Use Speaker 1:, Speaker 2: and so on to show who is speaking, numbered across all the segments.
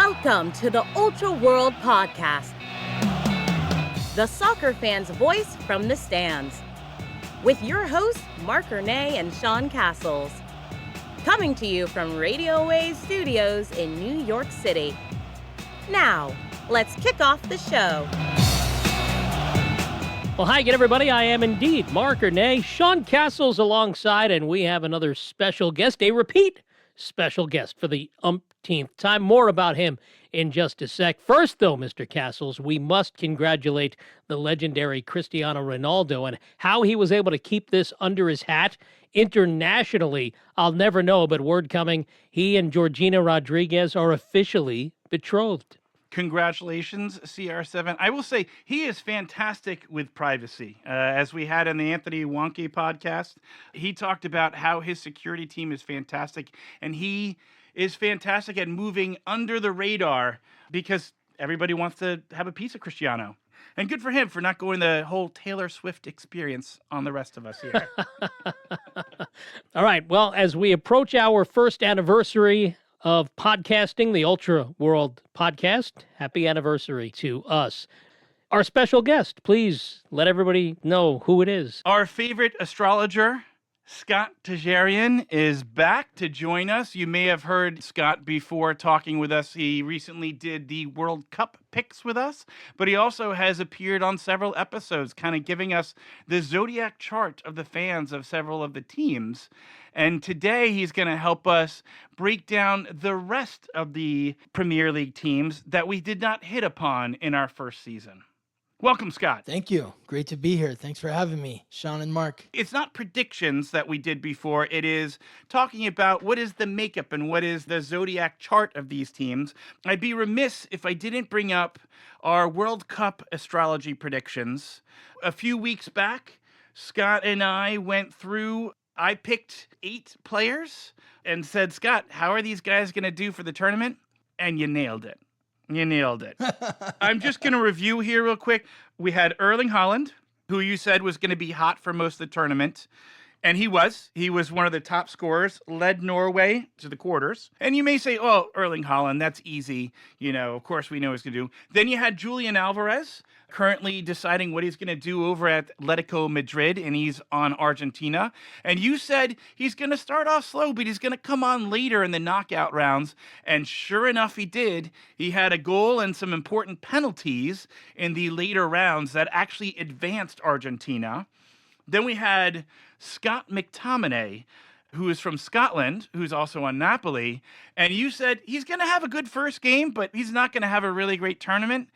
Speaker 1: Welcome to the Ultra World Podcast, the soccer fan's voice from the stands, with your hosts, Marc and Sean Castles, coming to you from Radio Waves Studios in New York City. Now, let's kick off the show.
Speaker 2: Well, hi again, everybody. I am indeed Marc Sean Castles alongside, and we have another special guest, a repeat special guest for the umpteenth time. More about him in just a sec. First, though, Mr. Castles, we must congratulate the legendary Cristiano Ronaldo and how he was able to keep this under his hat internationally. I'll never know, but word coming, he and Georgina Rodriguez are officially betrothed.
Speaker 3: Congratulations, CR7. I will say he is fantastic with privacy. As we had in the Anthony Wonke podcast, he talked about how his security team is fantastic, and he is fantastic at moving under the radar because everybody wants to have a piece of Cristiano. And good for him for not going the whole Taylor Swift experience on the rest of us here.
Speaker 2: All right. Well, as we approach our first anniversary of podcasting, the Ultra World Podcast, happy anniversary to us. Our special guest, please let everybody know who it is.
Speaker 3: Our favorite astrologer, Scott Tejarian, is back to join us. You may have heard Scott before talking with us. He recently did the World Cup picks with us, but he also has appeared on several episodes, kind of giving us the zodiac chart of the fans of several of the teams. And today he's going to help us break down the rest of the Premier League teams that we did not hit upon in our first season. Welcome, Scott.
Speaker 4: Thank you. Great to be here. Thanks for having me, Sean and Marc.
Speaker 3: It's not predictions that we did before. It is talking about what is the makeup and what is the zodiac chart of these teams. I'd be remiss if I didn't bring up our World Cup astrology predictions. A few weeks back, Scott and I went through. I picked 8 players and said, Scott, how are these guys going to do for the tournament? And you nailed it. You nailed it. I'm just going to review here real quick. We had Erling Haaland, who you said was going to be hot for most of the tournament. And he was. He was one of the top scorers, led Norway to the quarters. And you may say, oh, Erling Haaland, that's easy. You know, of course we know what he's going to do. Then you had Julian Alvarez, currently deciding what he's going to do over at Atletico Madrid, and he's on Argentina. And you said he's going to start off slow, but he's going to come on later in the knockout rounds. And sure enough, he did. He had a goal and some important penalties in the later rounds that actually advanced Argentina. Then we had Scott McTominay, who is from Scotland, who's also on Napoli. And you said he's going to have a good first game, but he's not going to have a really great tournament.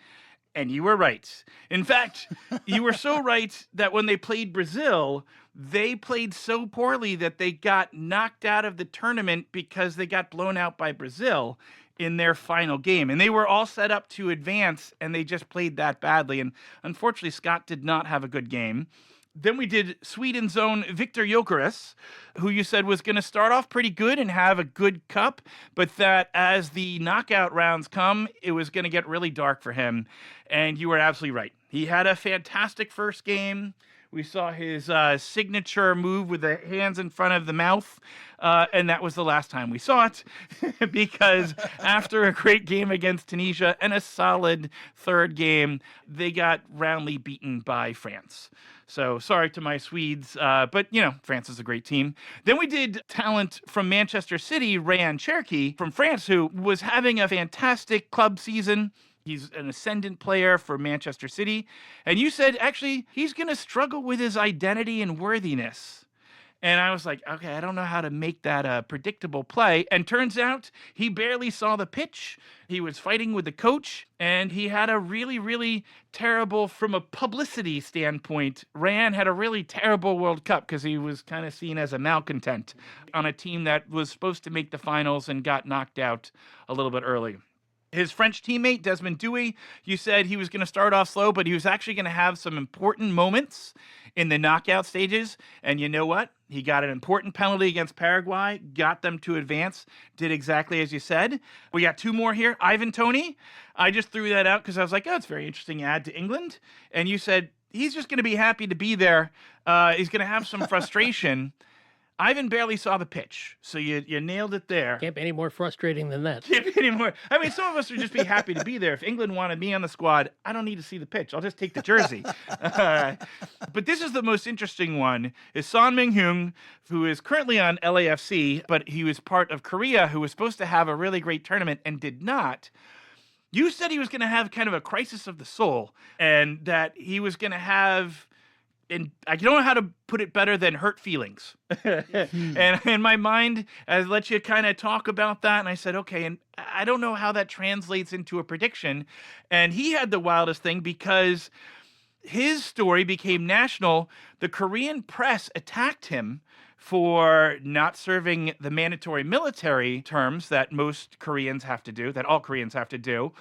Speaker 3: And you were right. In fact, you were so right that when they played Brazil, they played so poorly that they got knocked out of the tournament because they got blown out by Brazil in their final game. And they were all set up to advance, and they just played that badly. And unfortunately, Scott did not have a good game. Then we did Sweden's own Victor Gyökeres, who you said was going to start off pretty good and have a good cup, but that as the knockout rounds come, it was going to get really dark for him. And you were absolutely right. He had a fantastic first game. We saw his signature move with the hands in front of the mouth, and that was the last time we saw it because after a great game against Tunisia and a solid third game, they got roundly beaten by France. So sorry to my Swedes, but, you know, France is a great team. Then we did talent from Manchester City, Ryan Cherki from France, who was having a fantastic club season. He's an ascendant player for Manchester City. And you said, actually, he's going to struggle with his identity and worthiness. And I was like, okay, I don't know how to make that a predictable play. And turns out he barely saw the pitch. He was fighting with the coach, and he had a really, really terrible, from a publicity standpoint, Ryan had a really terrible World Cup because he was kind of seen as a malcontent on a team that was supposed to make the finals and got knocked out a little bit early. His French teammate, Desmond Dewey, you said he was going to start off slow, but he was actually going to have some important moments in the knockout stages. And you know what? He got an important penalty against Paraguay, got them to advance, did exactly as you said. We got 2 more here. Ivan Toney, I just threw that out because I was like, oh, it's a very interesting add to England. And you said he's just going to be happy to be there. He's going to have some frustration. Ivan barely saw the pitch, so you nailed it there.
Speaker 2: Can't be any more frustrating than that.
Speaker 3: Can't be any more. I mean, some of us would just be happy to be there. If England wanted me on the squad, I don't need to see the pitch. I'll just take the jersey. But this is the most interesting one, is Son Min-heung, who is currently on LAFC, but he was part of Korea, who was supposed to have a really great tournament and did not. You said he was going to have kind of a crisis of the soul, and that he was going to have... And I don't know how to put it better than hurt feelings. And in my mind, I let you kind of talk about that. And I said, okay, and I don't know how that translates into a prediction. And he had the wildest thing because his story became national. The Korean press attacked him for not serving the mandatory military terms that most Koreans have to do, that all Koreans have to do.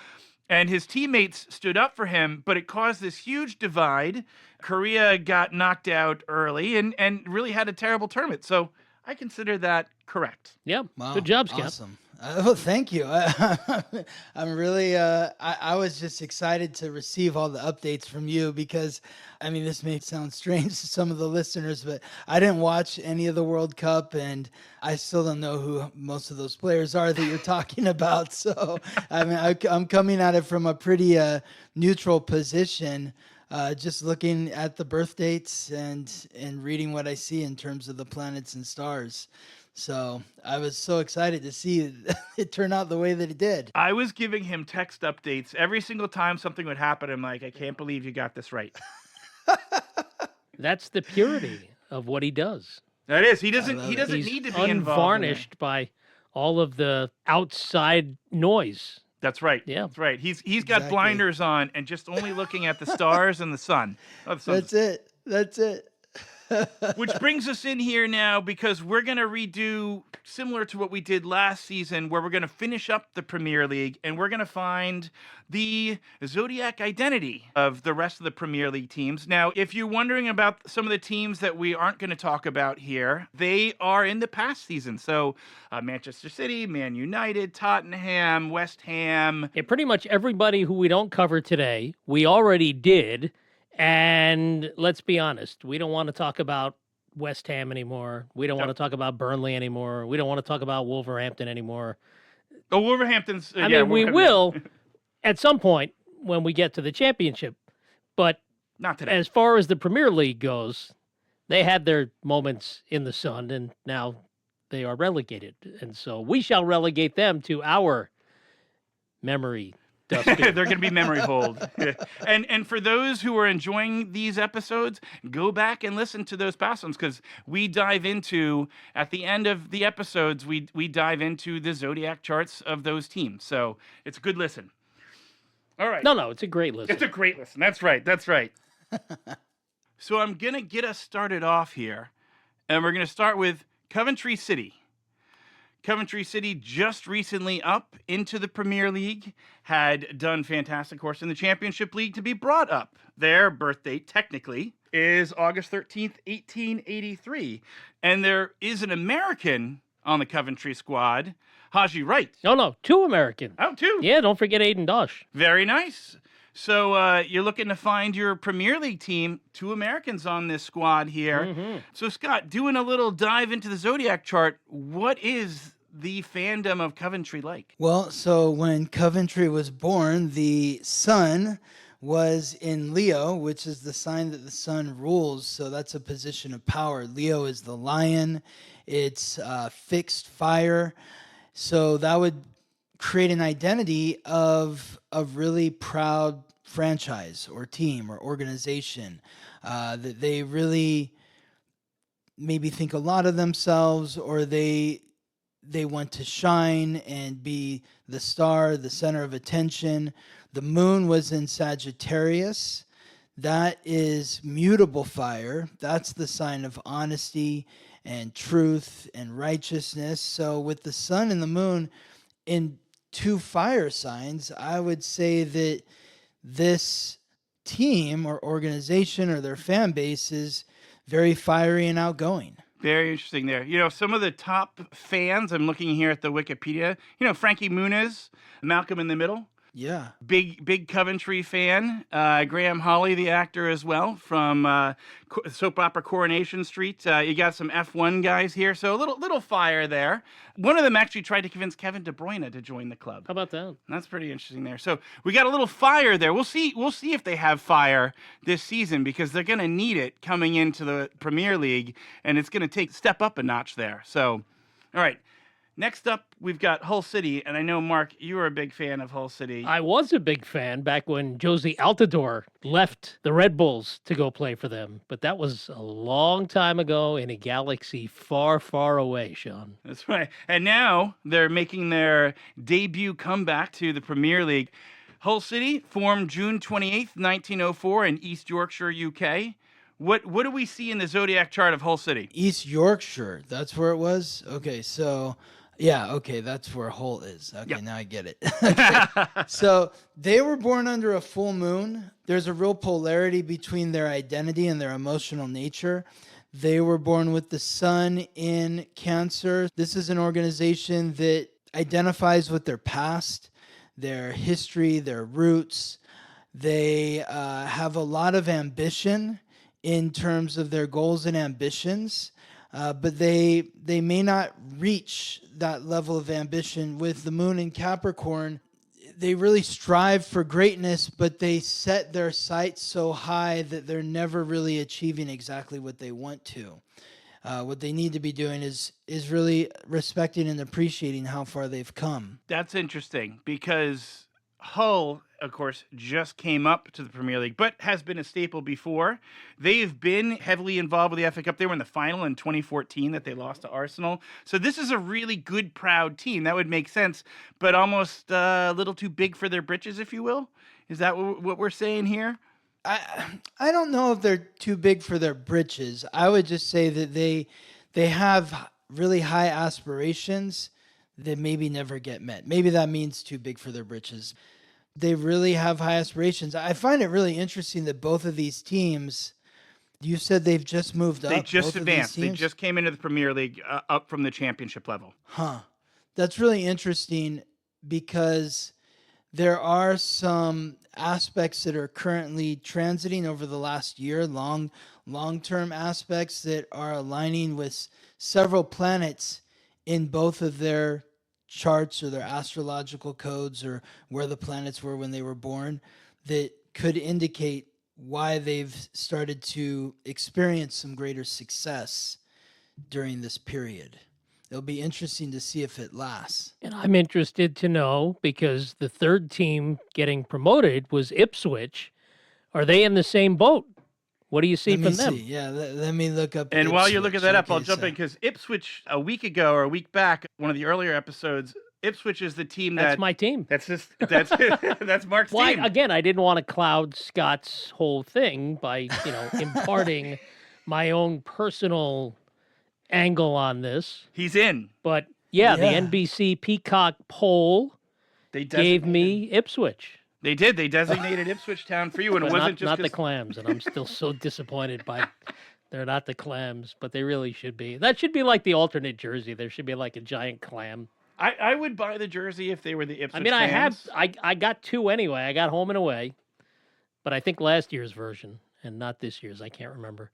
Speaker 3: And his teammates stood up for him, but it caused this huge divide. Korea got knocked out early and really had a terrible tournament. So I consider that correct.
Speaker 2: Yeah.
Speaker 4: Wow.
Speaker 2: Good job, Scott.
Speaker 4: Awesome. Well, thank you. I'm really, I was just excited to receive all the updates from you because, I mean, this may sound strange to some of the listeners, but I didn't watch any of the World Cup and I still don't know who most of those players are that you're talking about. So, I mean, I'm coming at it from a pretty neutral position. Just looking at the birth dates and reading what I see in terms of the planets and stars. So I was so excited to see it turn out the way that it did.
Speaker 3: I was giving him text updates every single time something would happen. I'm like, I can't believe you got this right.
Speaker 2: That's the purity of what he does.
Speaker 3: That is. He doesn't
Speaker 2: He's
Speaker 3: need to be involved.
Speaker 2: Unvarnished by all of the outside noise.
Speaker 3: That's right.
Speaker 2: Yeah.
Speaker 3: That's right. He's got blinders on and just only looking at the stars and the sun. Oh,
Speaker 4: That's it.
Speaker 3: Which brings us in here now because we're going to redo similar to what we did last season, where we're going to finish up the Premier League and we're going to find the zodiac identity of the rest of the Premier League teams. Now, if you're wondering about some of the teams that we aren't going to talk about here, they are in the past season. So Manchester City, Man United, Tottenham, West Ham.
Speaker 2: Yeah, pretty much everybody who we don't cover today, we already did. And let's be honest, we don't want to talk about West Ham anymore. We don't want to talk about Burnley anymore. We don't want to talk about Wolverhampton anymore.
Speaker 3: Oh, Wolverhampton's...
Speaker 2: I mean, we will at some point when we get to the championship. But
Speaker 3: not today.
Speaker 2: As far as the Premier League goes, they had their moments in the sun, and now they are relegated. And so we shall relegate them to our memory
Speaker 3: They're going to be memory hold. And for those who are enjoying these episodes, go back and listen to those past ones because we dive into, at the end of the episodes, we dive into the zodiac charts of those teams. So it's a good listen. All right.
Speaker 2: No, it's a great listen.
Speaker 3: It's a great listen. That's right. That's right. So I'm going to get us started off here, and we're going to start with Coventry City. Coventry City just recently up into the Premier League, had done fantastic, of course, in the Championship League to be brought up. Their birthday, technically, is August 13th, 1883. And there is an American on the Coventry squad, Haji Wright.
Speaker 2: No, two Americans.
Speaker 3: Oh, two.
Speaker 2: Yeah, don't forget Aiden Dosh.
Speaker 3: Very nice. So you're looking to find your Premier League team, two Americans on this squad here. Mm-hmm. So, Scott, doing a little dive into the zodiac chart, what is the fandom of Coventry like?
Speaker 4: Well, so when Coventry was born, the sun was in Leo, which is the sign that the sun rules. So that's a position of power. Leo is the lion. It's fixed fire. So that would create an identity of a really proud franchise or team or organization that they really maybe think a lot of themselves, or they want to shine and be the star, the center of attention. The moon was in Sagittarius. That is mutable fire. That's the sign of honesty and truth and righteousness. So with the sun and the moon in two fire signs, I would say that this team or organization or their fan base is very fiery and outgoing.
Speaker 3: Very interesting there. You know, some of the top fans, I'm looking here at the Wikipedia, Frankie Muniz, Malcolm in the Middle.
Speaker 4: Yeah.
Speaker 3: Big Coventry fan. Graham Hawley, the actor as well, from soap opera Coronation Street. You got some F1 guys here, so a little fire there. One of them actually tried to convince Kevin De Bruyne to join the club.
Speaker 2: How about that?
Speaker 3: That's pretty interesting there. So we got a little fire there. We'll see if they have fire this season, because they're going to need it coming into the Premier League, and it's going to step up a notch there. So, all right. Next up, we've got Hull City, and I know, Mark, you were a big fan of Hull City.
Speaker 2: I was a big fan back when Josie Altidore left the Red Bulls to go play for them, but that was a long time ago in a galaxy far, far away, Sean.
Speaker 3: That's right. And now they're making their debut comeback to the Premier League. Hull City formed June 28th, 1904 in East Yorkshire, UK. What do we see in the zodiac chart of Hull City?
Speaker 4: East Yorkshire, that's where it was? Okay, so... Yeah, okay, that's where Hull is. Okay,
Speaker 3: Yep.
Speaker 4: Now I get it. Okay. So they were born under a full moon. There's a real polarity between their identity and their emotional nature. They were born with the sun in Cancer. This is an organization that identifies with their past, their history, their roots. They have a lot of ambition in terms of their goals and ambitions. But they may not reach that level of ambition. With the moon in Capricorn, they really strive for greatness, but they set their sights so high that they're never really achieving exactly what they want to. What they need to be doing is really respecting and appreciating how far they've come.
Speaker 3: That's interesting, because Hull, of course, just came up to the Premier League, but has been a staple before. They've been heavily involved with the FA Cup. They were in the final in 2014 that they lost to Arsenal. So this is a really good, proud team. That would make sense, but almost a little too big for their britches, if you will. Is that what we're saying here?
Speaker 4: I don't know if they're too big for their britches. I would just say that they have really high aspirations that maybe never get met. Maybe that means too big for their britches. They really have high aspirations. I find it really interesting that both of these teams, you said they've just moved up.
Speaker 3: They just
Speaker 4: both
Speaker 3: advanced.
Speaker 4: of these
Speaker 3: They
Speaker 4: teams?
Speaker 3: just came into the Premier League up from the championship level.
Speaker 4: Huh. That's really interesting, because there are some aspects that are currently transiting over the last year, long-term aspects that are aligning with several planets in both of their charts or their astrological codes, or where the planets were when they were born, that could indicate why they've started to experience some greater success during this period. It'll be interesting to see if it lasts.
Speaker 2: And I'm interested to know, because the third team getting promoted was Ipswich. Are they in the same boat? What do you see from them?
Speaker 4: Yeah, let me look up.
Speaker 3: And while you're looking that up, I'll
Speaker 4: Okay,
Speaker 3: jump in, because Ipswich, a week ago or a week back, one of the earlier episodes, Ipswich is the team
Speaker 2: That's my team.
Speaker 3: That's that's Mark's
Speaker 2: Well,
Speaker 3: team.
Speaker 2: again, I didn't want to cloud Scott's whole thing by, imparting my own personal angle on this.
Speaker 3: He's in.
Speaker 2: But yeah,
Speaker 4: Yeah.
Speaker 2: the NBC Peacock poll
Speaker 3: They
Speaker 2: gave
Speaker 3: designated-
Speaker 2: me Ipswich.
Speaker 3: They did. They designated Ipswich Town for you, and it
Speaker 2: But
Speaker 3: wasn't just
Speaker 2: not the
Speaker 3: 'cause-
Speaker 2: Clams, and I'm still so disappointed by. They're not the Clams, but they really should be. That should be like the alternate jersey. There should be like a giant clam.
Speaker 3: I would buy the jersey if they were the Ipswich.
Speaker 2: I mean,
Speaker 3: Clams.
Speaker 2: I got two anyway. I got home and away, but I think last year's version and not this year's. I can't remember.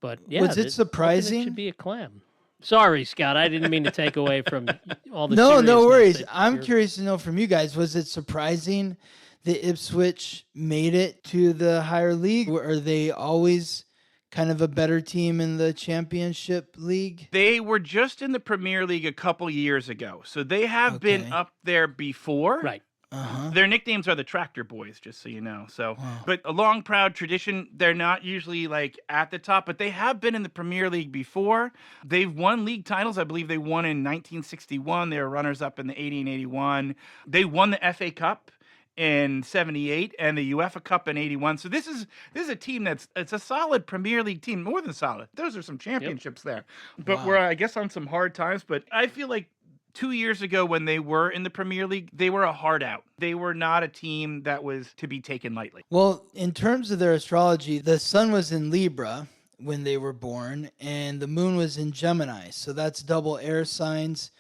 Speaker 2: But yeah,
Speaker 4: Was it
Speaker 2: the alternate
Speaker 4: surprising?
Speaker 2: should be a clam. Sorry, Scott. I didn't mean to take away from all the.
Speaker 4: No
Speaker 2: seriousness
Speaker 4: worries.
Speaker 2: that
Speaker 4: I'm
Speaker 2: you're-
Speaker 4: curious to know from you guys, was it surprising that Ipswich made it to the higher league? Or are they always kind of a better team in the championship league?
Speaker 3: They were just in the Premier League a couple years ago, so they have been
Speaker 4: Okay.
Speaker 3: up there before.
Speaker 2: Right.
Speaker 4: Uh-huh.
Speaker 3: Their nicknames are the Tractor Boys, just so you know. So,
Speaker 4: Wow.
Speaker 3: but a long, proud tradition. They're not usually like at the top, but they have been in the Premier League before. They've won league titles. I believe they won in 1961. They were runners-up in the 80 and 81. They won the FA Cup in 78 and the UEFA Cup in 81. So this is a team it's a solid Premier League team, more than solid. Those are some championships there. But
Speaker 4: Wow.
Speaker 3: we're, I guess, on some hard times. But I feel like 2 years ago when they were in the Premier League, they were a hard out. They were not a team that was to be taken lightly.
Speaker 4: Well, in terms of their astrology, the sun was in Libra when they were born, and the moon was in Gemini. So that's double air signs.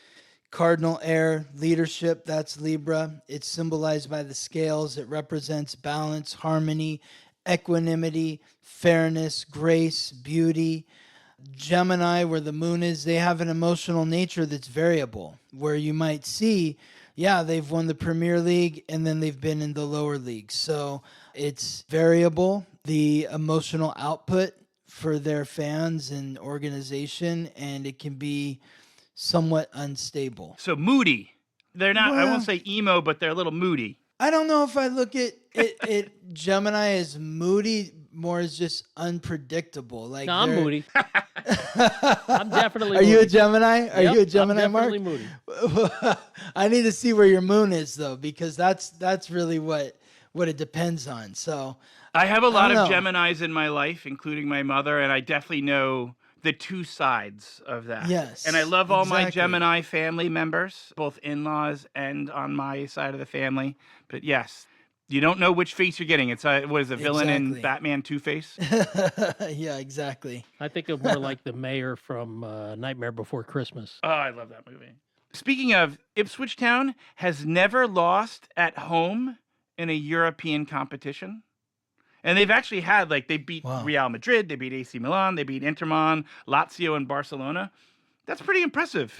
Speaker 4: Cardinal air, leadership, that's Libra. It's symbolized by the scales. It represents balance, harmony, equanimity, fairness, grace, beauty. Gemini, where the moon is, they have an emotional nature that's variable, where you might see, yeah, they've won the Premier League and then they've been in the lower leagues. So it's variable, the emotional output for their fans and organization, and it can be somewhat unstable.
Speaker 3: So moody. They're not, I
Speaker 4: Well-
Speaker 3: won't say emo, but they're a little moody.
Speaker 4: I don't know if I look at it Gemini as moody, more as just unpredictable. Like
Speaker 2: No, I'm
Speaker 4: they're-
Speaker 2: moody. I'm definitely
Speaker 4: Are
Speaker 2: moody.
Speaker 4: you a Gemini? Are
Speaker 2: Yep,
Speaker 4: you a Gemini,
Speaker 2: I'm
Speaker 4: Mark?
Speaker 2: definitely moody.
Speaker 4: I need to see where your moon is though, because that's really what it depends on. So
Speaker 3: I have a lot
Speaker 4: don't
Speaker 3: of
Speaker 4: know.
Speaker 3: Geminis in my life, including my mother, and I definitely know the two sides of that.
Speaker 4: Yes,
Speaker 3: And I love all my
Speaker 4: exactly.
Speaker 3: Gemini family members, both in-laws and on my side of the family. But yes, you don't know which face you're getting. It's what is a villain in
Speaker 4: Exactly.
Speaker 3: Batman Two-Face?
Speaker 4: yeah, exactly.
Speaker 2: I think of more like the mayor from Nightmare Before Christmas.
Speaker 3: Oh, I love that movie. Speaking of, Ipswich Town has never lost at home in a European competition. And they've actually had, like, they beat
Speaker 4: Wow.
Speaker 3: Real Madrid, they beat AC Milan, they beat Inter Milan, Lazio, and Barcelona. That's pretty impressive.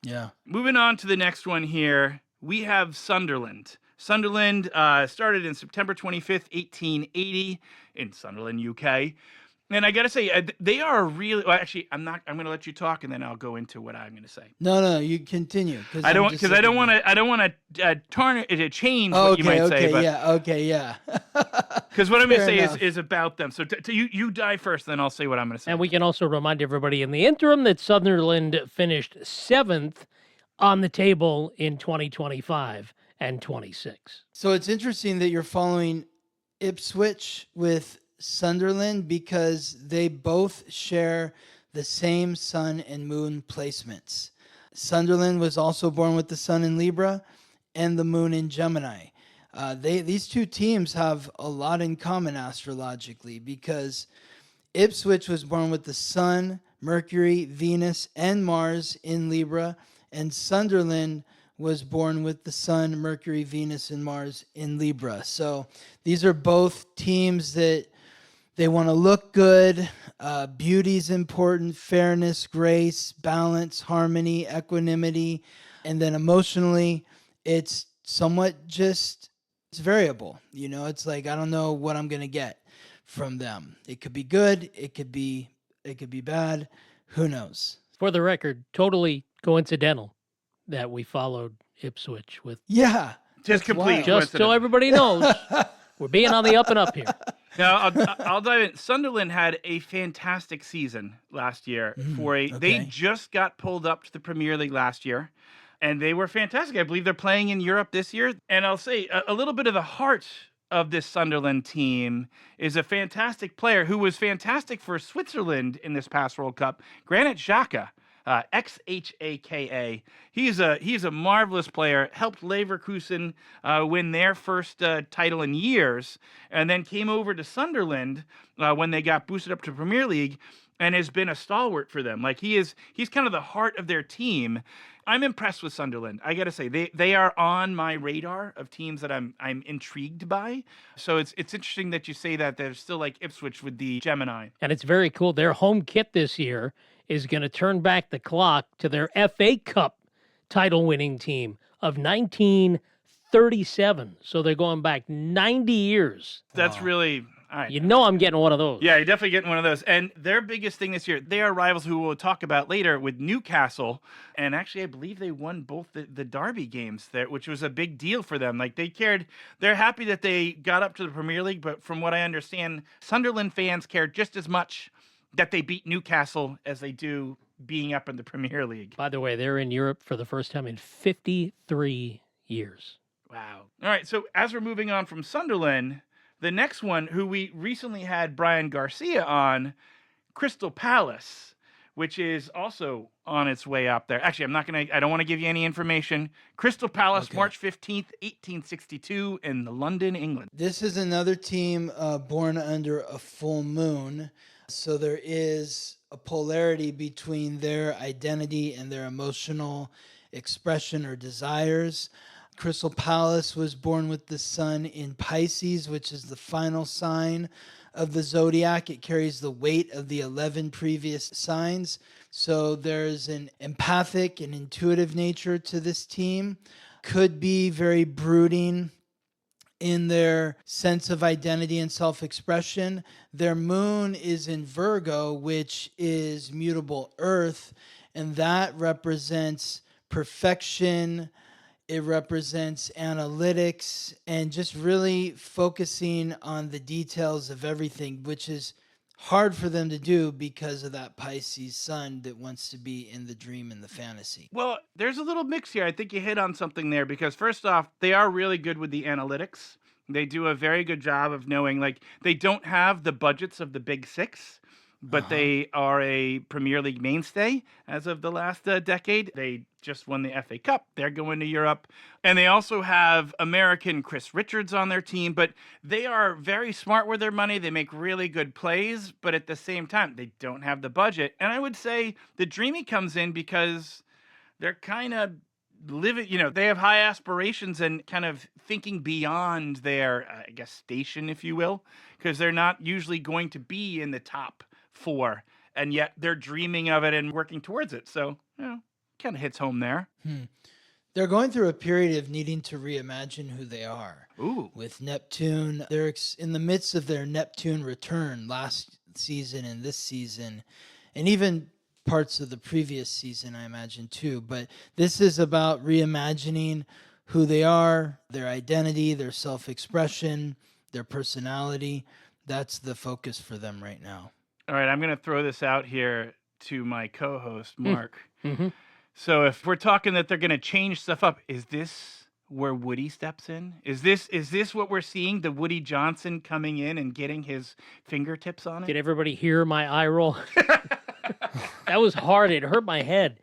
Speaker 4: Yeah.
Speaker 3: Moving on to the next one here, we have Sunderland. Sunderland started in September 25th, 1880 in Sunderland, UK. And I got to say, they are really, well, actually, I'm going to let you talk and then I'll go into what I'm going to say.
Speaker 4: No, you continue.
Speaker 3: I don't want to change what you might say, but
Speaker 4: yeah.
Speaker 3: because what I'm going to
Speaker 4: Fair
Speaker 3: say
Speaker 4: enough.
Speaker 3: is about them. So you die first, then I'll say what I'm going to say.
Speaker 2: And we can also remind everybody in the interim that Sunderland finished 7th on the table in 2025 and 26.
Speaker 4: So it's interesting that you're following Ipswich with Sunderland because they both share the same sun and moon placements. Sunderland was also born with the sun in Libra and the moon in Gemini. These two teams have a lot in common astrologically because Ipswich was born with the sun, Mercury, Venus, and Mars in Libra, and Sunderland was born with the sun, Mercury, Venus, and Mars in Libra. So these are both teams that they want to look good. Beauty's important, fairness, grace, balance, harmony, equanimity. And then emotionally, it's somewhat just, it's variable. You know, it's like, I don't know what I'm going to get from them. It could be good. It could be bad. Who knows?
Speaker 2: For the record, totally coincidental that we followed Ipswich with.
Speaker 4: Yeah.
Speaker 3: Just complete.
Speaker 4: wild.
Speaker 2: Just so
Speaker 3: coincidence.
Speaker 2: everybody knows, we're being on the up and up here.
Speaker 3: Now, I'll dive in. Sunderland had a fantastic season last year. They
Speaker 4: okay.
Speaker 3: just got pulled up to the Premier League last year, and they were fantastic. I believe they're playing in Europe this year. And I'll say a little bit of the heart of this Sunderland team is a fantastic player who was fantastic for Switzerland in this past World Cup, Granit Xhaka. Xhaka. He's a marvelous player. Helped Leverkusen win their first title in years, and then came over to Sunderland when they got boosted up to Premier League, and has been a stalwart for them. Like he's kind of the heart of their team. I'm impressed with Sunderland. I got to say they are on my radar of teams that I'm intrigued by. So it's interesting that you say that they're still like Ipswich with the Gemini.
Speaker 2: And it's very cool. Their home kit this year is going to turn back the clock to their FA Cup title-winning team of 1937. So they're going back 90 years.
Speaker 3: That's really all right.
Speaker 2: You know I'm getting one of those.
Speaker 3: Yeah, you're definitely getting one of those. And their biggest thing this year, they are rivals who we'll talk about later with Newcastle. And actually, I believe they won both the Derby games there, which was a big deal for them. Like they're happy that they got up to the Premier League. But from what I understand, Sunderland fans care just as much that they beat Newcastle as they do being up in the Premier League.
Speaker 2: By the way, they're in Europe for the first time in 53 years.
Speaker 3: Wow. All right, so as we're moving on from Sunderland, the next one, who we recently had Brian Garcia on, Crystal Palace, which is also on its way up there. Actually, I don't want to give you any information. Crystal Palace,
Speaker 4: Okay.
Speaker 3: March 15th, 1862 in London, England.
Speaker 4: This is another team born under a full moon. So there is a polarity between their identity and their emotional expression or desires. Crystal Palace was born with the sun in Pisces, which is the final sign of the zodiac. It carries the weight of the 11 previous signs. So there's an empathic and intuitive nature to this team. Could be very brooding in their sense of identity and self-expression. Their moon is in Virgo, which is mutable earth, and that represents perfection. It represents analytics and just really focusing on the details of everything, which is hard for them to do because of that Pisces sun that wants to be in the dream and the fantasy.
Speaker 3: Well, there's a little mix here. I think you hit on something there because first off, they are really good with the analytics. They do a very good job of knowing, like, they don't have the budgets of the big six, but they are a Premier League mainstay as of the last decade. They just won the FA Cup. They're going to Europe. And they also have American Chris Richards on their team, but they are very smart with their money. They make really good plays, but at the same time, they don't have the budget. And I would say the dreamy comes in because they're kind of living, they have high aspirations and kind of thinking beyond their, I guess, station, if you will, because they're not usually going to be in the top four, and yet they're dreaming of it and working towards it. So, kind of hits home there.
Speaker 4: They're going through a period of needing to reimagine who they are.
Speaker 3: Ooh.
Speaker 4: With Neptune, they're in the midst of their Neptune return last season and this season, and even parts of the previous season, I imagine, too. But this is about reimagining who they are, their identity, their self-expression, their personality. That's the focus for them right now.
Speaker 3: All right, I'm going to throw this out here to my co-host, Mark.
Speaker 2: Mm-hmm.
Speaker 3: So if we're talking that they're going to change stuff up, is this where Woody steps in? Is this what we're seeing, the Woody Johnson coming in and getting his fingertips on it?
Speaker 2: Did everybody hear my eye roll? That was hard. It hurt my head.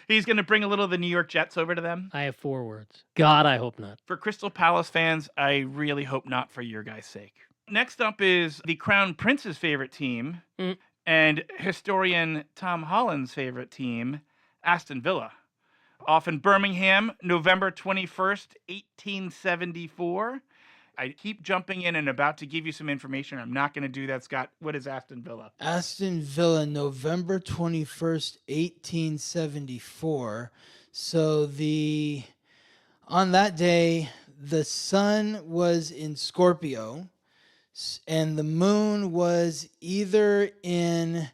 Speaker 3: He's going to bring a little of the New York Jets over to them?
Speaker 2: I have 4 words. God, I hope not.
Speaker 3: For Crystal Palace fans, I really hope not for your guys' sake. Next up is the Crown Prince's favorite team and historian Tom Holland's favorite team, Aston Villa. Off in Birmingham, November 21st, 1874. I keep jumping in and about to give you some information. I'm not going to do that, Scott. What is Aston Villa?
Speaker 4: Aston Villa, November 21st, 1874. So on that day, the sun was in Scorpio, and the moon was either in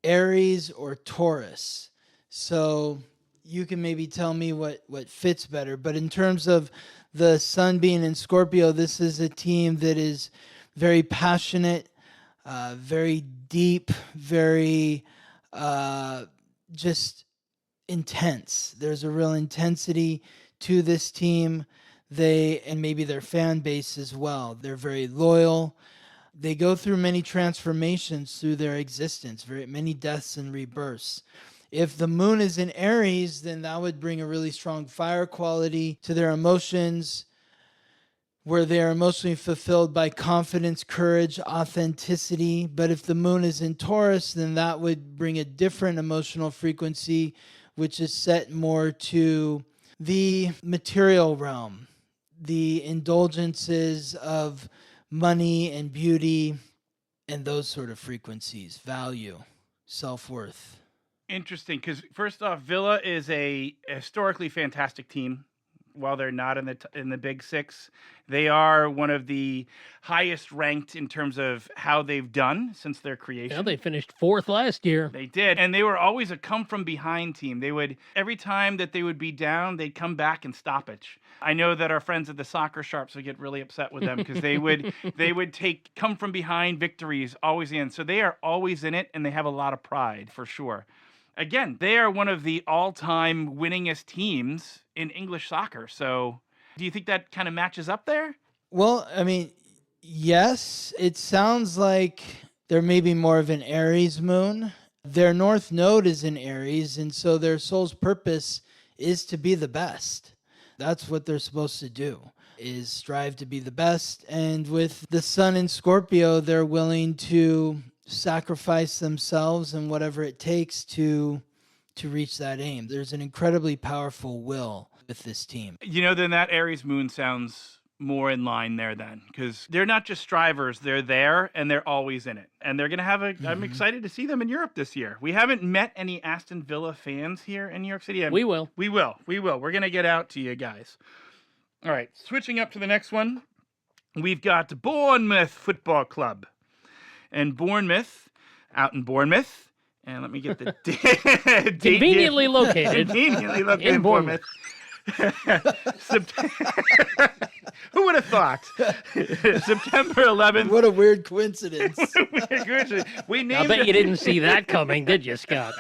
Speaker 4: Aries or Taurus. So you can maybe tell me what fits better. But in terms of the sun being in Scorpio, this is a team that is very passionate, very deep, very just intense. There's a real intensity to this team. And maybe their fan base as well. They're very loyal. They go through many transformations through their existence, very many deaths and rebirths. If the moon is in Aries, then that would bring a really strong fire quality to their emotions, where they are emotionally fulfilled by confidence, courage, authenticity. But if the moon is in Taurus, then that would bring a different emotional frequency, which is set more to the material realm, the indulgences of money and beauty and those sort of frequencies, value, self-worth.
Speaker 3: Interesting, because first off, Villa is a historically fantastic team. While they're not in the Big Six, they are one of the highest ranked in terms of how they've done since their creation.
Speaker 2: Yeah, they finished 4th last year.
Speaker 3: They did, and they were always a come from behind team. They would, every time that they would be down, they'd come back and stop it. I know that our friends at the Soccer Sharps would get really upset with them because they would take come from behind victories always in. So they are always in it, and they have a lot of pride for sure. Again, they are one of the all-time winningest teams in English soccer. So do you think that kind of matches up there?
Speaker 4: Well, I mean, yes. It sounds like they're maybe more of an Aries moon. Their North Node is in Aries, and so their soul's purpose is to be the best. That's what they're supposed to do, is strive to be the best. And with the sun in Scorpio, they're willing to sacrifice themselves and whatever it takes to to reach that aim. There's an incredibly powerful will with this team.
Speaker 3: Then that Aries moon sounds more in line there then, because they're not just strivers, they're there and they're always in it. And they're going to have I'm excited to see them in Europe this year. We haven't met any Aston Villa fans here in New York City.
Speaker 2: We will.
Speaker 3: We will. We're going to get out to you guys. All right, switching up to the next one. We've got Bournemouth Football Club. And Bournemouth, out in Bournemouth. And let me get the date.
Speaker 2: Conveniently located.
Speaker 3: Conveniently located in Bournemouth. Who would have thought? September 11th.
Speaker 4: What a weird coincidence.
Speaker 3: We named
Speaker 2: I bet you didn't see that coming, did you, Scott?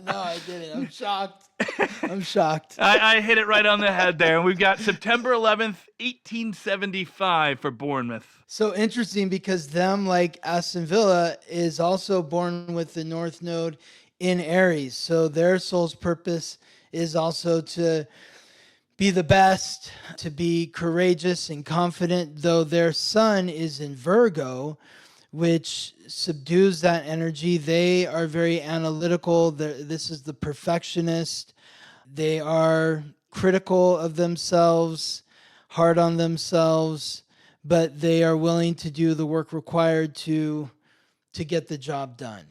Speaker 4: No, I didn't. I'm shocked. I'm shocked.
Speaker 3: I hit it right on the head there. And we've got September 11th, 1875 for Bournemouth.
Speaker 4: So interesting because them, like Aston Villa, is also born with the North Node in Aries. So their soul's purpose is also to be the best, to be courageous and confident, though their sun is in Virgo, which subdues that energy. They are very analytical. This is the perfectionist. They are critical of themselves, hard on themselves, but they are willing to do the work required to get the job done.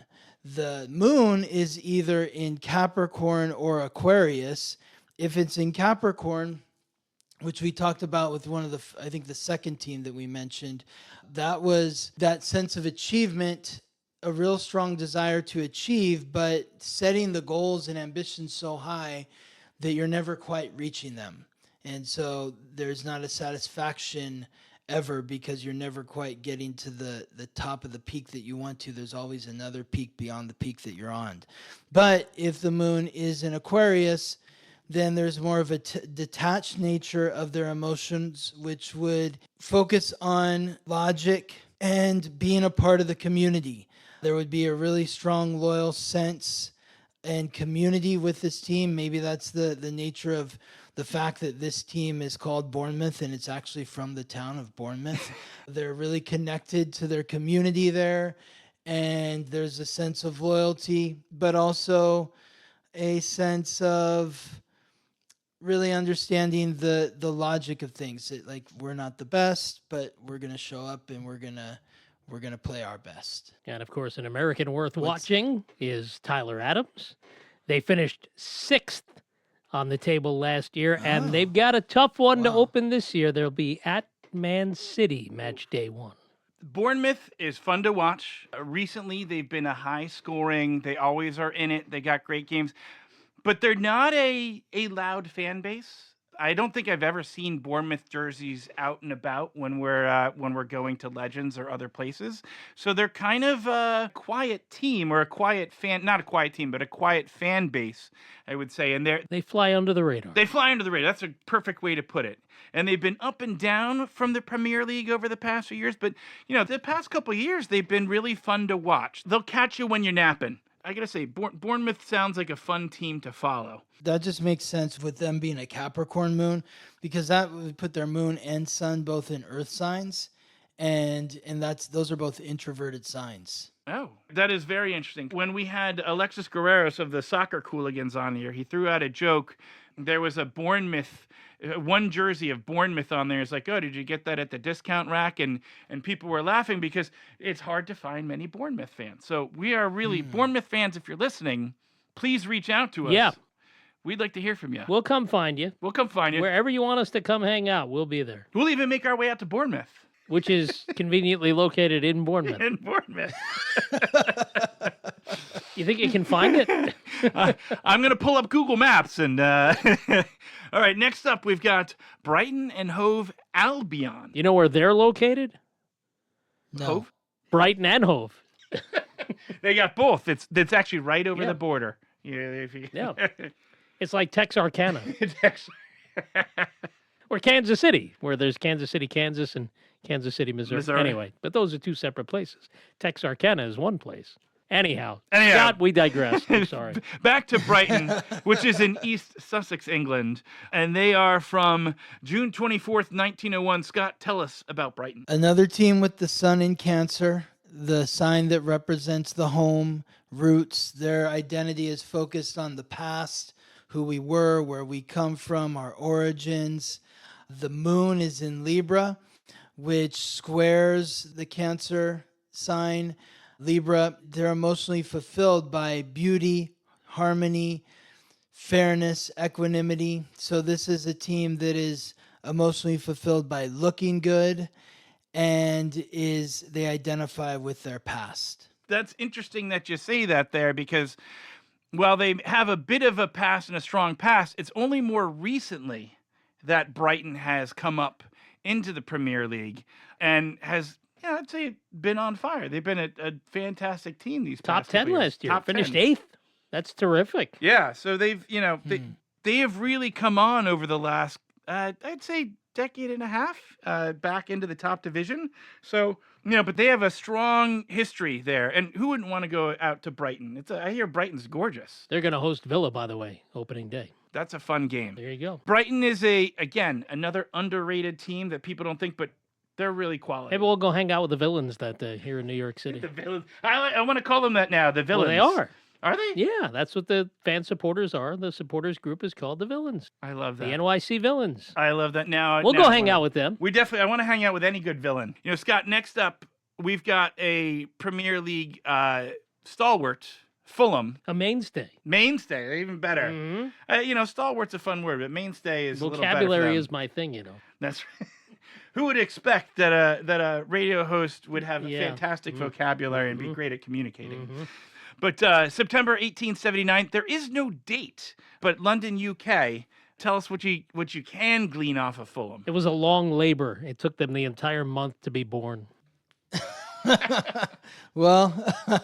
Speaker 4: The moon is either in Capricorn or Aquarius. If it's in Capricorn, which we talked about with one of the second team that we mentioned, that was that sense of achievement, a real strong desire to achieve, but setting the goals and ambitions so high that you're never quite reaching them. And so there's not a satisfaction ever because you're never quite getting to the top of the peak that you want to. There's always another peak beyond the peak that you're on. But if the moon is in Aquarius, then there's more of a detached nature of their emotions, which would focus on logic and being a part of the community. There would be a really strong, loyal sense and community with this team. Maybe that's the nature of the fact that this team is called Bournemouth and it's actually from the town of Bournemouth. They're really connected to their community there, and there's a sense of loyalty, but also a sense of really understanding the logic of things. Like, we're not the best, but we're going to show up and we're going to play our best.
Speaker 2: And of course, an American worth watching is Tyler Adams. They finished 6th on the table last year, and they've got a tough one to open this year. They'll be at Man City match day 1.
Speaker 3: Bournemouth is fun to watch. Recently, they've been a high scoring. They always are in it. They got great games. But they're not a loud fan base. I don't think I've ever seen Bournemouth jerseys out and about when we're going to Legends or other places. So they're kind of a quiet team, or a quiet fan, not a quiet team, but a quiet fan base, I would say. And
Speaker 2: they fly under the radar.
Speaker 3: They fly under the radar. That's a perfect way to put it. And they've been up and down from the Premier League over the past few years. But, the past couple of years, they've been really fun to watch. They'll catch you when you're napping. I got to say, Bournemouth sounds like a fun team to follow.
Speaker 4: That just makes sense with them being a Capricorn moon, because that would put their moon and sun both in earth signs, and those are both introverted signs.
Speaker 3: Oh, that is very interesting. When we had Alexis Guerreros of the Soccer Cooligans on here, he threw out a joke. There was a Bournemouth, one jersey of Bournemouth on there. It's like, oh, did you get that at the discount rack? And people were laughing because it's hard to find many Bournemouth fans. So we are really Bournemouth fans. If you're listening, please reach out to us.
Speaker 2: Yeah.
Speaker 3: We'd like to hear from you.
Speaker 2: We'll come find you.
Speaker 3: We'll come find you.
Speaker 2: Wherever you want us to come hang out, we'll be there.
Speaker 3: We'll even make our way out to Bournemouth.
Speaker 2: Which is conveniently located in Bournemouth.
Speaker 3: In Bournemouth.
Speaker 2: You think you can find it?
Speaker 3: I'm going to pull up Google Maps. And all right, next up, we've got Brighton and Hove Albion.
Speaker 2: You know where they're located?
Speaker 4: No.
Speaker 3: Hove?
Speaker 2: Brighton and Hove.
Speaker 3: They got both. It's actually right over the border.
Speaker 2: Yeah. It's like Texarkana. Or Kansas City, where there's Kansas City, Kansas, and Kansas City, Missouri. Anyway, but those are two separate places. Texarkana is one place. Anyhow, Scott, we digress. I'm sorry.
Speaker 3: Back to Brighton, which is in East Sussex, England. And they are from June 24th, 1901. Scott, tell us about Brighton.
Speaker 4: Another team with the sun in Cancer. the sign that represents the home, roots. Their identity is focused on the past, who we were, where we come from, our origins. The moon is in Libra, which squares the Cancer sign. Libra, they're emotionally fulfilled by beauty, harmony, fairness, equanimity. So this is a team that is emotionally fulfilled by looking good, and they identify with their past.
Speaker 3: That's interesting that you say that there, because while they have a bit of a past and a strong past, it's only more recently that Brighton has come up into the Premier League and has, I'd say, been on fire. They've been a fantastic team these
Speaker 2: Top
Speaker 3: past
Speaker 2: 10
Speaker 3: couple years.
Speaker 2: last year.
Speaker 3: Top
Speaker 2: Finished
Speaker 3: 10.
Speaker 2: 8th. That's terrific.
Speaker 3: Yeah, so they've, they have really come on over the last, I'd say, decade and a half back into the top division. So, but they have a strong history there. And who wouldn't want to go out to Brighton? I hear Brighton's gorgeous.
Speaker 2: They're going to host Villa, by the way, opening day.
Speaker 3: That's a fun game.
Speaker 2: There you go.
Speaker 3: Brighton is another underrated team that people don't think, but they're really quality.
Speaker 2: Maybe we'll go hang out with the Villains that day here in New York City.
Speaker 3: The Villains. I want to call them that now, the Villains.
Speaker 2: Well, they are.
Speaker 3: Are they?
Speaker 2: Yeah, that's what the fan supporters are. The supporters group is called the Villains.
Speaker 3: I love that.
Speaker 2: The NYC Villains.
Speaker 3: I love that.
Speaker 2: We'll go hang out with them.
Speaker 3: I want to hang out with any good villain. Scott, next up, we've got a Premier League stalwart, Fulham.
Speaker 2: A mainstay.
Speaker 3: Mainstay, even better.
Speaker 2: Mm-hmm.
Speaker 3: Stalwart's a fun word, but mainstay is
Speaker 2: Vocabulary
Speaker 3: a little better for them.
Speaker 2: is my thing,
Speaker 3: That's right. Who would expect that a radio host would have a fantastic vocabulary and be great at communicating?
Speaker 2: Mm-hmm.
Speaker 3: But September 1879, there is no date, but London, UK. Tell us what you can glean off of Fulham.
Speaker 2: It was a long labor. It took them the entire month to be born.
Speaker 4: Well,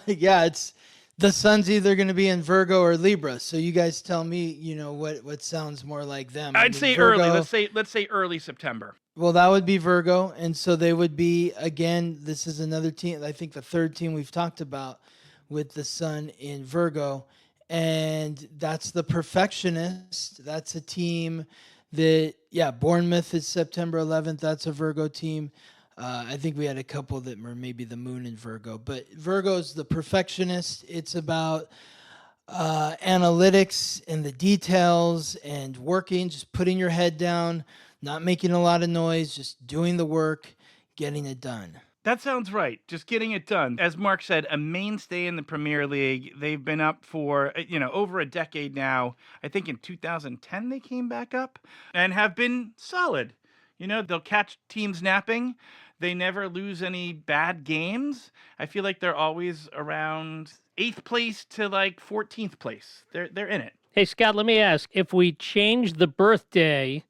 Speaker 4: it's the sun's either going to be in Virgo or Libra. So you guys tell me, what sounds more like them.
Speaker 3: I'd say
Speaker 4: Virgo,
Speaker 3: early. Let's say early September.
Speaker 4: Well, that would be Virgo, and so they would be, again, this is another team, I think the third team we've talked about with the sun in Virgo, and that's the perfectionist. That's a team that, Bournemouth is September 11th. That's a Virgo team. I think we had a couple that were maybe the moon in Virgo, but Virgo's the perfectionist. It's about analytics and the details and working, just putting your head down, not making a lot of noise, just doing the work, getting it done.
Speaker 3: That sounds right. Just getting it done. As Mark said, a mainstay in the Premier League. They've been up for, over a decade now. I think in 2010 they came back up and have been solid. They'll catch teams napping. They never lose any bad games. I feel like they're always around 8th place to 14th place. They're in it.
Speaker 2: Hey, Scott, let me ask. If we change the birthday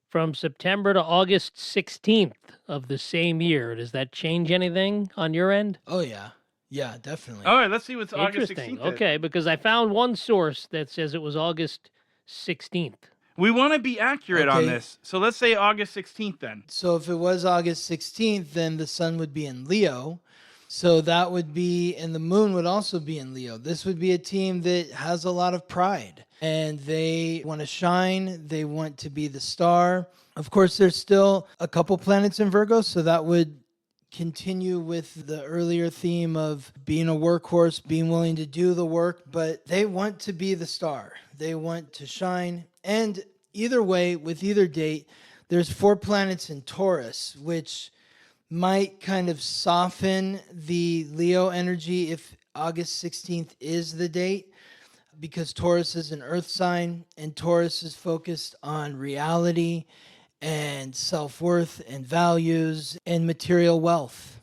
Speaker 2: from September to August 16th of the same year, does that change anything on your end?
Speaker 4: Oh, yeah. Yeah, definitely.
Speaker 3: All right, let's see what's August 16th.
Speaker 2: Okay, because I found one source that says it was August 16th.
Speaker 3: We want to be accurate on this. So let's say August 16th then.
Speaker 4: So if it was August 16th, then the sun would be in Leo. So that would be, and the moon would also be in Leo. This would be a team that has a lot of pride, and they want to shine. They want to be the star. Of course, there's still a couple planets in Virgo, so that would continue with the earlier theme of being a workhorse, being willing to do the work, but they want to be the star. They want to shine. And either way, with either date, there's 4 planets in Taurus, which might kind of soften the Leo energy if August 16th is the date, because Taurus is an earth sign, and Taurus is focused on reality and self-worth and values and material wealth.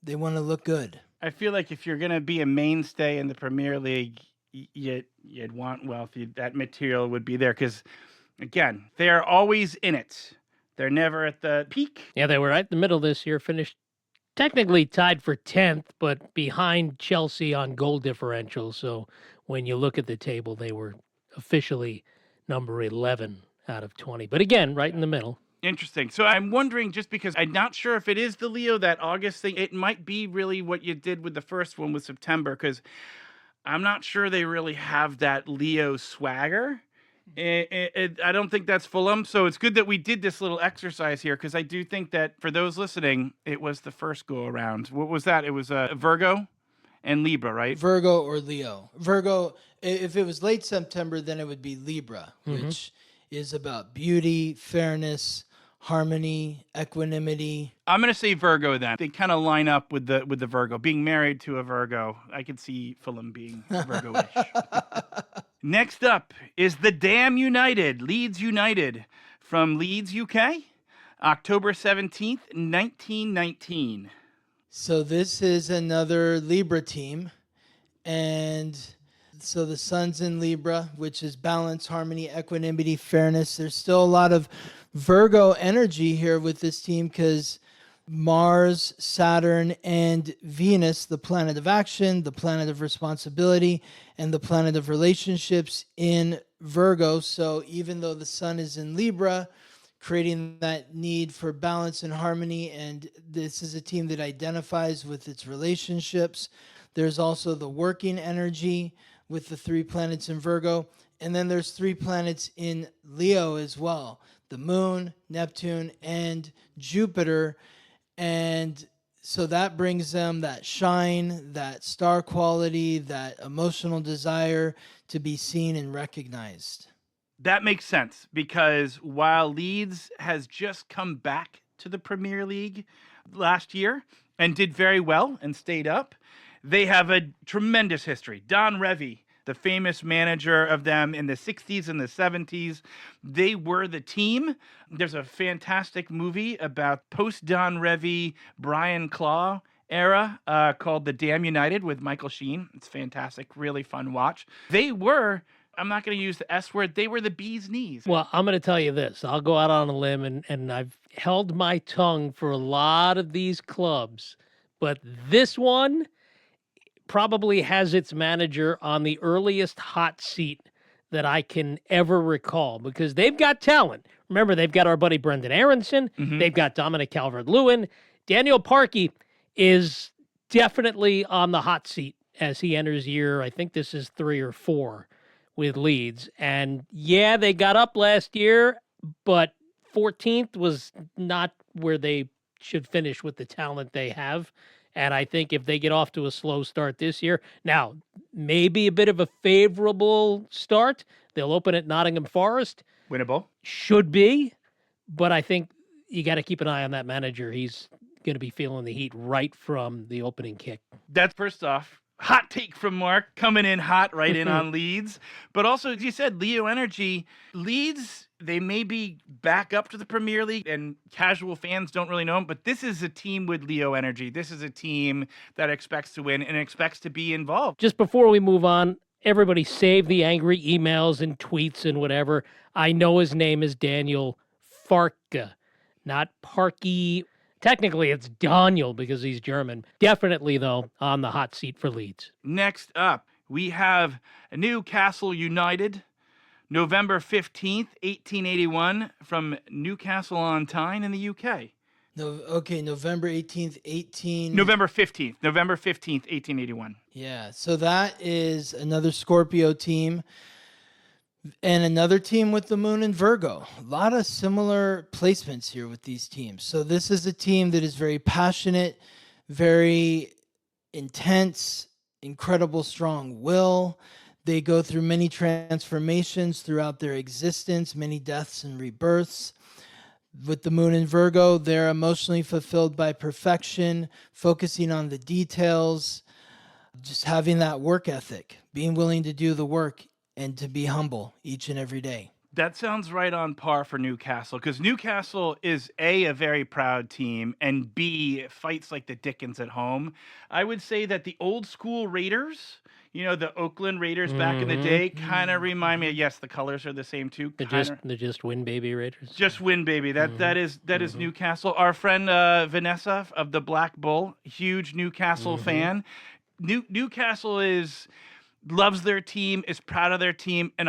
Speaker 4: They want to look good.
Speaker 3: I feel like if you're going to be a mainstay in the Premier League, you'd want wealth. That material would be there because, again, they are always in it. They're never at the peak.
Speaker 2: Yeah, they were right in the middle this year, finished technically tied for 10th, but behind Chelsea on goal differential. So when you look at the table, they were officially number 11 out of 20. But again, right in the middle.
Speaker 3: Interesting. So I'm wondering, just because I'm not sure if it is the Leo, that August thing, it might be really what you did with the first one with September, because I'm not sure they really have that Leo swagger. I don't think that's Fulham. So it's good that we did this little exercise here because I do think that for those listening, it was the first go around. What was that? It was Virgo and Libra, right?
Speaker 4: Virgo or Leo. Virgo, if it was late September, then it would be Libra, which is about beauty, fairness, harmony, equanimity.
Speaker 3: I'm going to say Virgo then. They kind of line up with the Virgo. Being married to a Virgo, I could see Fulham being Virgo-ish. Next up is the Damn United, Leeds United from Leeds, UK, October 17th, 1919.
Speaker 4: So this is another Libra team. And so the sun's in Libra, which is balance, harmony, equanimity, fairness. There's still a lot of Virgo energy here with this team because Mars, Saturn, and Venus, the planet of action, the planet of responsibility, and the planet of relationships in Virgo. So even though the sun is in Libra, creating that need for balance and harmony, and this is a team that identifies with its relationships. There's also the working energy with the 3 planets in Virgo, and then there's 3 planets in Leo as well, the Moon, Neptune, and Jupiter. And so that brings them that shine, that star quality, that emotional desire to be seen and recognized.
Speaker 3: That makes sense because while Leeds has just come back to the Premier League last year and did very well and stayed up, they have a tremendous history. Don Revie, the famous manager of them in the 60s and the 70s, they were the team. There's a fantastic movie about post-Don Revie, Brian Clough era called The Damn United with Michael Sheen. It's fantastic, really fun watch. They were, I'm not going to use the S word, they were the bee's knees.
Speaker 2: Well, I'm going to tell you this. I'll go out on a limb, and I've held my tongue for a lot of these clubs, but this one probably has its manager on the earliest hot seat that I can ever recall because they've got talent. Remember, they've got our buddy Brendan Aronson. They've got Dominic Calvert-Lewin. Daniel Parkey is definitely on the hot seat as he enters year, I think this is 3 or 4 with Leeds. And yeah, they got up last year, but 14th was not where they should finish with the talent they have. And I think if they get off to a slow start this year, now, maybe a bit of a favorable start. They'll open at Nottingham Forest.
Speaker 3: Winnable.
Speaker 2: Should be. But I think you got to keep an eye on that manager. He's going to be feeling the heat right from the opening kick.
Speaker 3: That's first off. Hot take from Mark, coming in hot right in on Leeds. But also, as you said, Leo Energy, Leeds, they may be back up to the Premier League and casual fans don't really know them, but this is a team with Leo Energy. This is a team that expects to win and expects to be involved.
Speaker 2: Just before we move on, everybody save the angry emails and tweets and whatever. I know his name is Daniel Farke, not Parkey. Technically, it's Daniel because he's German. Definitely, though, on the hot seat for Leeds.
Speaker 3: Next up, we have Newcastle United, November 15th, 1881, from Newcastle on Tyne in the UK.
Speaker 4: November 18th,
Speaker 3: November 15th, 1881.
Speaker 4: Yeah, so that is another Scorpio team. And another team with the Moon in Virgo. A lot of similar placements here with these teams. So this is a team that is very passionate, very intense, incredible strong will. They go through many transformations throughout their existence, many deaths and rebirths. With the Moon in Virgo, they're emotionally fulfilled by perfection, focusing on the details, just having that work ethic, being willing to do the work and to be humble each and every day.
Speaker 3: That sounds right on par for Newcastle, because Newcastle is A, a very proud team, and B, fights like the Dickens at home. I would say that the old school Raiders, you know, the Oakland Raiders back in the day, kind of remind me of, yes, the colors are the same too.
Speaker 2: They're just win baby Raiders.
Speaker 3: Just win baby. That is Newcastle. Our friend Vanessa of the Black Bull, huge Newcastle fan. Newcastle loves their team, is proud of their team, and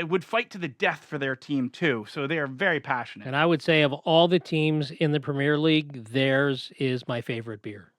Speaker 3: would fight to the death for their team too. So they are very passionate.
Speaker 2: And I would say of all the teams in the Premier League, theirs is my favorite beer.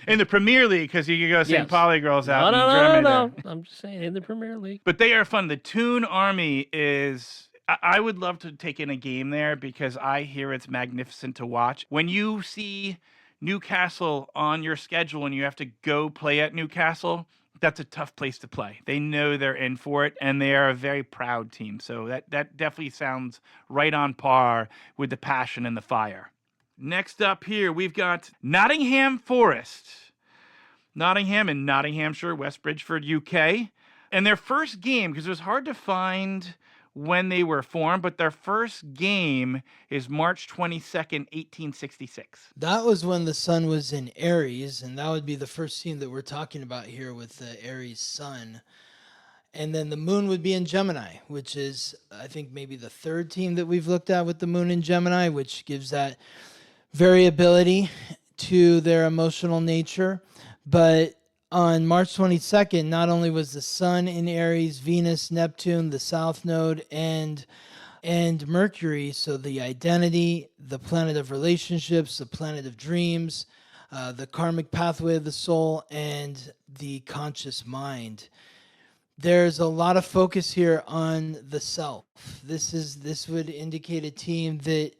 Speaker 3: In the Premier League, because you could go St.
Speaker 2: Yes.
Speaker 3: Pauli girls out
Speaker 2: No,
Speaker 3: in
Speaker 2: no,
Speaker 3: Germany.
Speaker 2: no,
Speaker 3: there.
Speaker 2: no. I'm just saying, in the Premier League.
Speaker 3: But they are fun. The Toon Army is. I would love to take in a game there because I hear it's magnificent to watch. When you see Newcastle on your schedule and you have to go play at Newcastle, that's a tough place to play. They know they're in for it, and they are a very proud team. So that definitely sounds right on par with the passion and the fire. Next up here, we've got Nottingham Forest. Nottingham in Nottinghamshire, West Bridgford, UK. And their first game, because it was hard to find when they were formed, but their first game is March 22nd, 1866.
Speaker 4: That was when the sun was in Aries, and that would be the first team that we're talking about here with the Aries sun. And then the moon would be in Gemini, which is, I think, maybe the third team that we've looked at with the moon in Gemini, which gives that variability to their emotional nature. But on March 22nd, not only was the sun in Aries, Venus, Neptune, the South Node, and Mercury, so the identity, the planet of relationships, the planet of dreams, the karmic pathway of the soul, and the conscious mind. There's a lot of focus here on the self. This would indicate a team that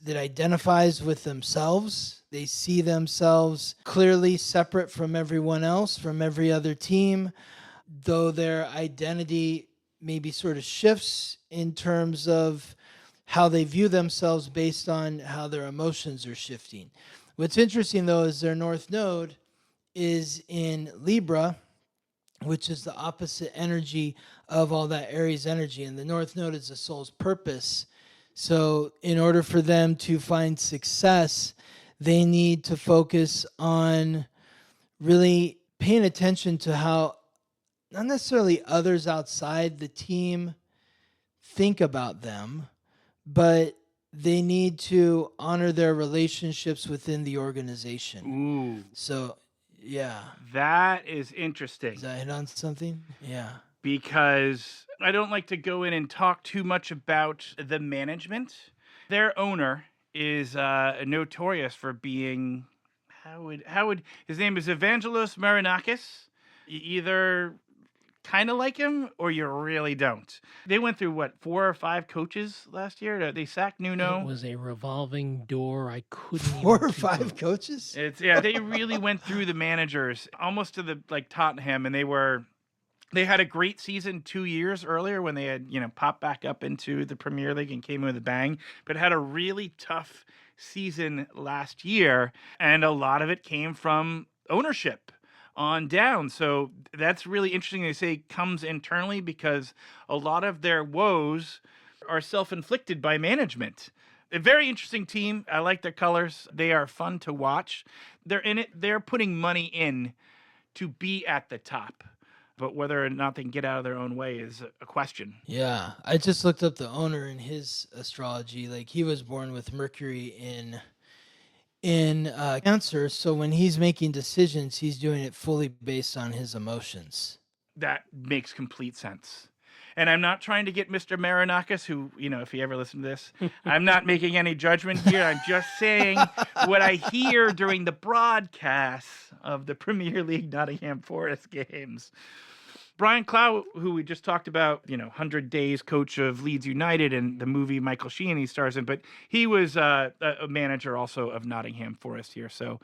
Speaker 4: identifies with themselves. They see themselves clearly separate from everyone else, from every other team, though their identity maybe sort of shifts in terms of how they view themselves based on how their emotions are shifting. What's interesting, though, is their North Node is in Libra, which is the opposite energy of all that Aries energy. And the North Node is the soul's purpose. So in order for them to find success, they need to focus on really paying attention to how not necessarily others outside the team think about them, but they need to honor their relationships within the organization.
Speaker 3: Ooh.
Speaker 4: So, yeah.
Speaker 3: That is interesting.
Speaker 4: Does that hit on something? Yeah.
Speaker 3: Because I don't like to go in and talk too much about the management. Their owner is notorious for being, how would his name is Evangelos Marinakis. You either kind of like him or you really don't. They went through, 4 or 5 coaches last year? They sacked Nuno.
Speaker 2: It was a revolving door. I couldn't
Speaker 4: 4
Speaker 2: even
Speaker 4: or
Speaker 2: keep
Speaker 4: 5
Speaker 2: up.
Speaker 4: coaches?
Speaker 3: They really went through the managers almost to the Tottenham, and they had a great season 2 years earlier when they had, popped back up into the Premier League and came in with a bang, but had a really tough season last year, and a lot of it came from ownership on down. So that's really interesting. They say comes internally because a lot of their woes are self-inflicted by management. A very interesting team. I like their colors. They are fun to watch. They're in it. They're putting money in to be at the top. But whether or not they can get out of their own way is a question.
Speaker 4: Yeah. I just looked up the owner in his astrology. Like, he was born with Mercury in Cancer, so when he's making decisions, he's doing it fully based on his emotions.
Speaker 3: That makes complete sense. And I'm not trying to get Mr. Marinakis, who, if he ever listened to this, I'm not making any judgment here. I'm just saying what I hear during the broadcasts of the Premier League Nottingham Forest games. Brian Clough, who we just talked about, 100 Days coach of Leeds United and the movie Michael Sheen he stars in, but he was a manager also of Nottingham Forest here. So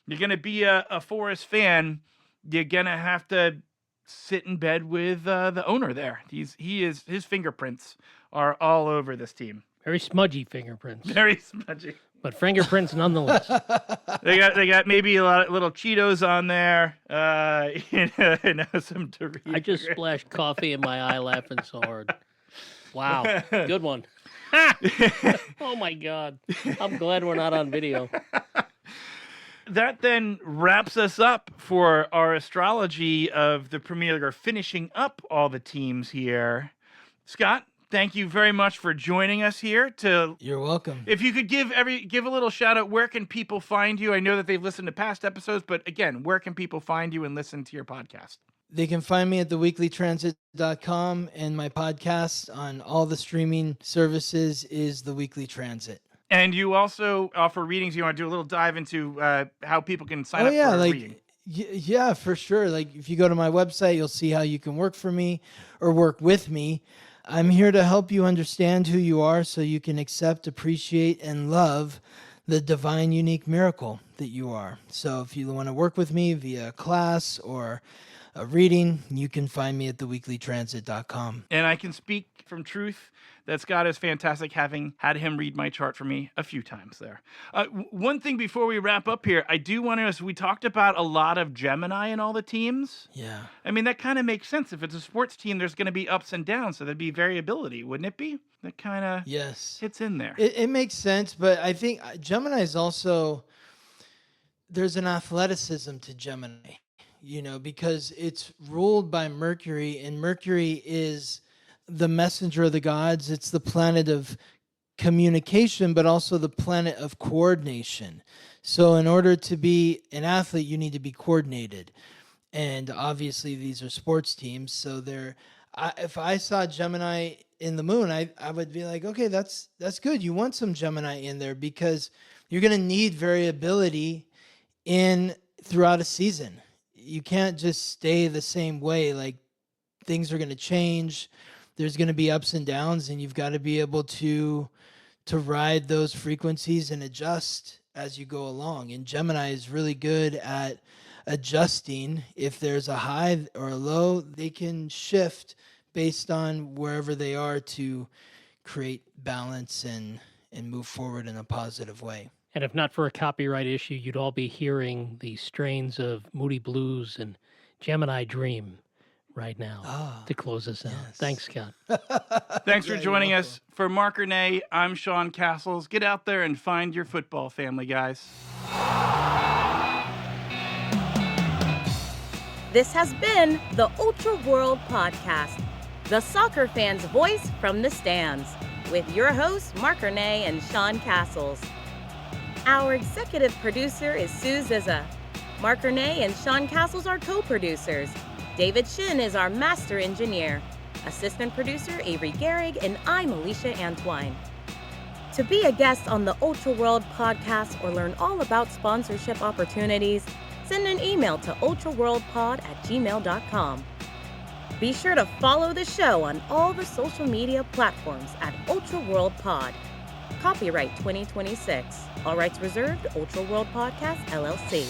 Speaker 3: you're going to be a Forest fan, you're going to have to sit in bed with the owner there. His fingerprints are all over this team.
Speaker 2: Very smudgy fingerprints.
Speaker 3: Very smudgy.
Speaker 2: But fingerprints nonetheless.
Speaker 3: They got maybe a lot of little Cheetos on there, some Doritos.
Speaker 2: I just splashed coffee in my eye laughing so hard. Wow. Good one. Oh, my God. I'm glad we're not on video.
Speaker 3: That then wraps us up for our astrology of the Premier League, or finishing up all the teams here. Scott, thank you very much for joining us here.
Speaker 4: You're welcome.
Speaker 3: If you could give a little shout out, where can people find you? I know that they've listened to past episodes, but again, where can people find you and listen to your podcast?
Speaker 4: They can find me at theweeklytransit.com, and my podcast on all the streaming services is The Weekly Transit.
Speaker 3: And you also offer readings. You want to do a little dive into how people can sign up for a reading?
Speaker 4: Yeah, for sure. Like if you go to my website, you'll see how you can work for me or work with me. I'm here to help you understand who you are so you can accept, appreciate, and love the divine, unique miracle that you are. So if you want to work with me via class or a reading, you can find me at theweeklytransit.com.
Speaker 3: And I can speak from truth that Scott is fantastic, having had him read my chart for me a few times there. One thing before we wrap up here, I do want to, we talked about a lot of Gemini in all the teams.
Speaker 4: Yeah.
Speaker 3: I mean, that kind of makes sense. If it's a sports team, there's going to be ups and downs, so there'd be variability, wouldn't it be? That kind of hits in there.
Speaker 4: It makes sense, but I think Gemini is also, there's an athleticism to Gemini, because it's ruled by Mercury, and Mercury is the messenger of the gods. It's the planet of communication, but also the planet of coordination. So in order to be an athlete, you need to be coordinated. And obviously these are sports teams. So if I saw Gemini in the moon, I would be like, okay, that's good. You want some Gemini in there because you're going to need variability throughout a season. You can't just stay the same way. Like things are going to change. There's going to be ups and downs, and you've got to be able to ride those frequencies and adjust as you go along. And Gemini is really good at adjusting. If there's a high or a low, they can shift based on wherever they are to create balance and move forward in a positive way.
Speaker 2: And if not for a copyright issue, you'd all be hearing the strains of Moody Blues and Gemini Dream right now to close us out.
Speaker 4: Yes.
Speaker 2: Thanks, Scott.
Speaker 3: Thanks for joining us. For Marc or Nay, I'm Sean Castles. Get out there and find your football family, guys.
Speaker 1: This has been the Ultra World Podcast, the soccer fan's voice from the stands, with your hosts, Marc or Nay and Sean Castles. Our executive producer is Sue Zizza. Marc or Nay and Sean Castles are co-producers. David Shin is our master engineer. Assistant producer Avery Gehrig, and I'm Alicia Antwine. To be a guest on the Ultra World Podcast or learn all about sponsorship opportunities, send an email to ultraworldpod@gmail.com. Be sure to follow the show on all the social media platforms at Ultra World Pod. Copyright 2026. All rights reserved, Ultra World Podcast, LLC.